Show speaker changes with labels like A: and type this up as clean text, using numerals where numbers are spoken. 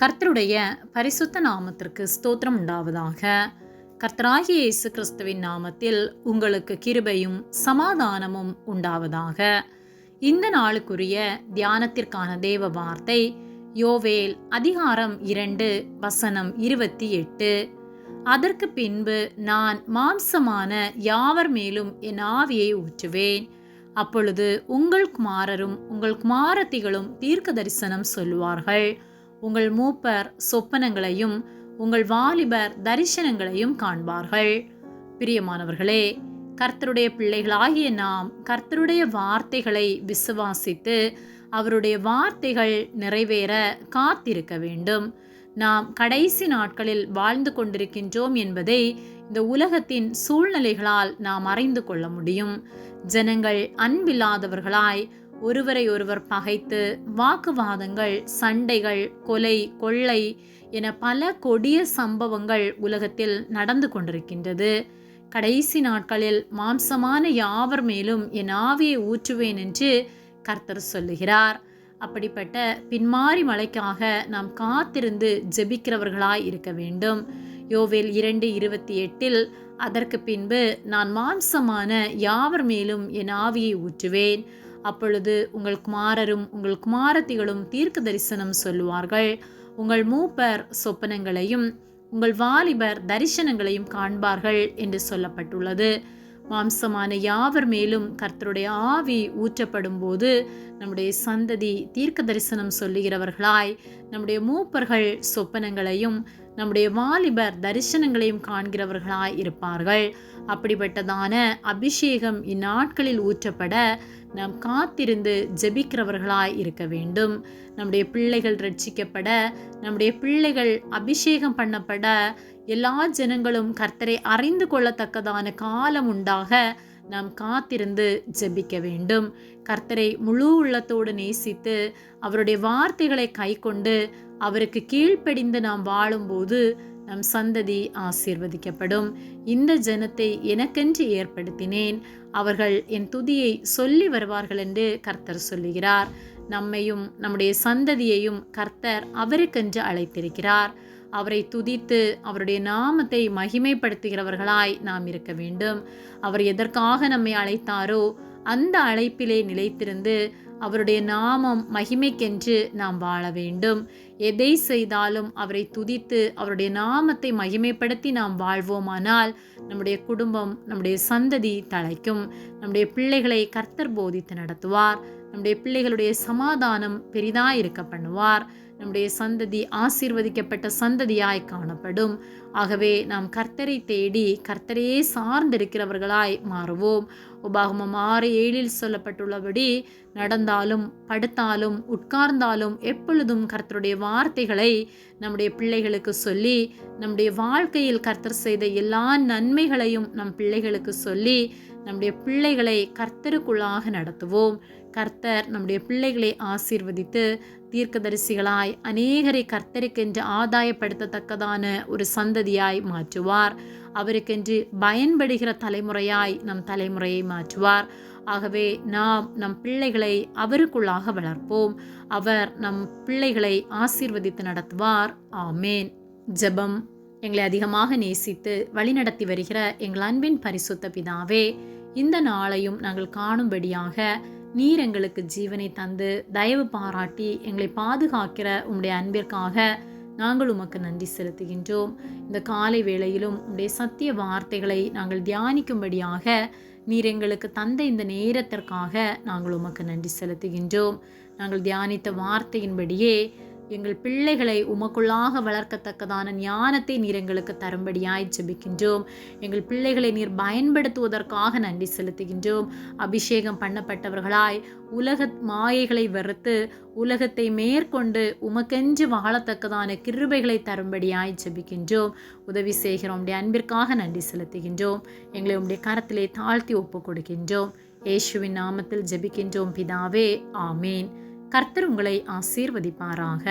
A: கர்த்தருடைய பரிசுத்த நாமத்திற்கு ஸ்தோத்திரம் உண்டாவதாக. கர்த்தராகிய இயேசு கிறிஸ்துவின் நாமத்தில் உங்களுக்கு கிருபையும் சமாதானமும் உண்டாவதாக. இந்த நாளுக்குரிய தியானத்திற்கான தேவ வார்த்தை யோவேல் அதிகாரம் 2 வசனம் 28. அதற்கு பின்பு நான் மாம்சமான யாவர் மேலும் என் ஆவியை ஊற்றுவேன். அப்பொழுது உங்கள் குமாரரும் உங்கள் குமாரத்திகளும் தீர்க்க தரிசனம் சொல்லுவார்கள். உங்கள் மூப்பர் சொப்பனங்களையும் உங்கள் வாலிபர் தரிசனங்களையும் காண்பார்கள். பிரியமானவர்களே, கர்த்தருடைய பிள்ளைகளாகிய நாம் கர்த்தருடைய வார்த்தைகளை விசுவாசித்து அவருடைய வார்த்தைகள் நிறைவேற காத்திருக்க வேண்டும். நாம் கடைசி நாட்களில் வாழ்ந்து கொண்டிருக்கின்றோம் என்பதை இந்த உலகத்தின் சூழ்நிலைகளால் நாம் அறிந்து கொள்ள முடியும். ஜனங்கள் அன்பில்லாதவர்களாய் ஒருவரை ஒருவர் பகைத்து வாக்குவாதங்கள், சண்டைகள், கொலை, கொள்ளை என பல கொடிய சம்பவங்கள் உலகத்தில் நடந்து கொண்டிருக்கின்றது. கடைசி நாட்களில் மாம்சமான யாவர் மேலும் என் ஆவியை ஊற்றுவேன் என்று கர்த்தர் சொல்லுகிறார். அப்படிப்பட்ட பின்மாறி மழைக்காக நாம் காத்திருந்து ஜெபிக்கிறவர்களாய் இருக்க வேண்டும். யோவேல் 2:28 அதற்கு பின்பு நான் மாம்சமான யாவர் மேலும் என் ஆவியை ஊற்றுவேன். அப்பொழுது உங்கள் குமாரரும் உங்கள் குமாரத்திகளும் தீர்க்க தரிசனம் சொல்லுவார்கள். உங்கள் மூப்பர் சொப்பனங்களையும் உங்கள் வாலிபர் தரிசனங்களையும் காண்பார்கள் என்று சொல்லப்பட்டுள்ளது. மாம்சமான யாவர் மேலும் கர்த்தருடைய ஆவி ஊற்றப்படும் போது நம்முடைய சந்ததி தீர்க்க தரிசனம் சொல்லுகிறவர்களாய், நம்முடைய மூப்பர்கள் சொப்பனங்களையும் நம்முடைய வாலிபர் தரிசனங்களையும் காண்கிறவர்களாய் இருப்பார்கள். அப்படிப்பட்டதான அபிஷேகம் இந்நாட்களில் ஊற்றப்பட நாம் காத்திருந்து ஜெபிக்கிறவர்களாய் இருக்க வேண்டும். நம்முடைய பிள்ளைகள் ரட்சிக்கப்பட, நம்முடைய பிள்ளைகள் அபிஷேகம் பண்ணப்பட, எல்லா ஜனங்களும் கர்த்தரை அறிந்து கொள்ளத்தக்கதான காலம் உண்டாக நாம் காத்திருந்து ஜெபிக்க வேண்டும். கர்த்தரை முழு உள்ளத்தோடு நேசித்து அவருடைய வார்த்தைகளை கைக்கொண்டு அவருக்கு கீழ்ப்படிந்து நாம் வாழும்போது நம் சந்ததி ஆசீர்வதிக்கப்படும். இந்த ஜனத்தை எனக்கென்று ஏற்படுத்தினேன், அவர்கள் என் துதியை சொல்லி வருவார்கள் என்று கர்த்தர் சொல்லுகிறார். நம்மையும் நம்முடைய சந்ததியையும் கர்த்தர் அவருக்கென்று அழைத்திருக்கிறார். அவரை துதித்து அவருடைய நாமத்தை மகிமைப்படுத்துகிறவர்களாய் நாம் இருக்க வேண்டும். அவர் எதற்காக நம்மை அழைத்தாரோ அந்த அழைப்பிலே நிலைத்திருந்து அவருடைய நாமம் மகிமைக்கென்று நாம் வாழ வேண்டும். எதை செய்தாலும் அவரை துதித்து அவருடைய நாமத்தை மகிமைப்படுத்தி நாம் வாழ்வோமானால் நம்முடைய குடும்பம், நம்முடைய சந்ததி தழைக்கும். நம்முடைய பிள்ளைகளை கர்த்தர் போதித்து நடத்துவார். நம்முடைய பிள்ளைகளுடைய சமாதானம் பெரிதாய் இருக்க பண்ணுவார். நம்முடைய சந்ததி ஆசீர்வதிக்கப்பட்ட சந்ததியாய் காணப்படும். ஆகவே நாம் கர்த்தரை தேடி கர்த்தரையே சார்ந்திருக்கிறவர்களாய் மாறுவோம். உபாகமம் 6:7 சொல்லப்பட்டுள்ளபடி நடந்தாலும் படுத்தாலும் உட்கார்ந்தாலும் எப்பொழுதும் கர்த்தருடைய வார்த்தைகளை நம்முடைய பிள்ளைகளுக்கு சொல்லி, நம்முடைய வாழ்க்கையில் கர்த்தர் செய்த எல்லா நன்மைகளையும் நம் பிள்ளைகளுக்கு சொல்லி நம்முடைய பிள்ளைகளை கர்த்தருக்குள்ளாக நடத்துவோம். கர்த்தர் நம்முடைய பிள்ளைகளை ஆசீர்வதித்து தீர்க்கதரிசிகளாய் அநேகரை கர்த்தருக்கென்று ஆதாயப்படுத்தத்தக்கதான ஒரு சந்ததியாய் மாற்றுவார். அவருக்கென்று பயன்படுகிற தலைமுறையாய் நம் தலைமுறையை மாற்றுவார். ஆகவே நாம் நம் பிள்ளைகளை அவருக்குள்ளாக வளர்ப்போம். அவர் நம் பிள்ளைகளை ஆசீர்வதித்து நடத்துவார். ஆமேன். ஜெபம். எங்களை அதிகமாக நேசித்து வழிநடத்தி வருகிற எங்கள் அன்பின் பரிசுத்த பிதாவே, இந்த நாளையும் நாங்கள் காணும்படியாக நீர் எங்களுக்கு ஜீவனை தந்து தயவு பாராட்டி எங்களை பாதுகாக்கிற உம்முடைய அன்பிற்காக நாங்கள் உமக்கு நன்றி செலுத்துகின்றோம். இந்த காலை வேளையிலும் உம்முடைய சத்திய வார்த்தைகளை நாங்கள் தியானிக்கும்படியாக நீர் எங்களுக்கு தந்த இந்த நேரத்திற்காக நாங்கள் உமக்கு நன்றி செலுத்துகின்றோம். நாங்கள் தியானித்த வார்த்தையின்படியே எங்கள் பிள்ளைகளை உமக்குள்ளாக வளர்க்கத்தக்கதான ஞானத்தை நீர் எங்களுக்கு தரும்படியாய் ஜெபிக்கின்றோம். எங்கள் பிள்ளைகளை நீர் பயன்படுத்துவதற்காக நன்றி செலுத்துகின்றோம். அபிஷேகம் பண்ணப்பட்டவர்களாய் உலக மாயைகளை வெறுத்து உலகத்தை மேற்கொண்டு உமக்கென்று வாழத்தக்கதான கிருபைகளை தரும்படியாய் ஜெபிக்கின்றோம். உதவி செய்கிறோம். உம்முடைய அன்பிற்காக நன்றி செலுத்துகின்றோம். எங்களை உம்முடைய கரத்திலே தாழ்த்தி ஒப்புக் கொடுக்கின்றோம். இயேசுவின் நாமத்தில் ஜெபிக்கின்றோம் பிதாவே. ஆமேன். கர்த்தர் உங்களை ஆசீர்வதிப்பாராக.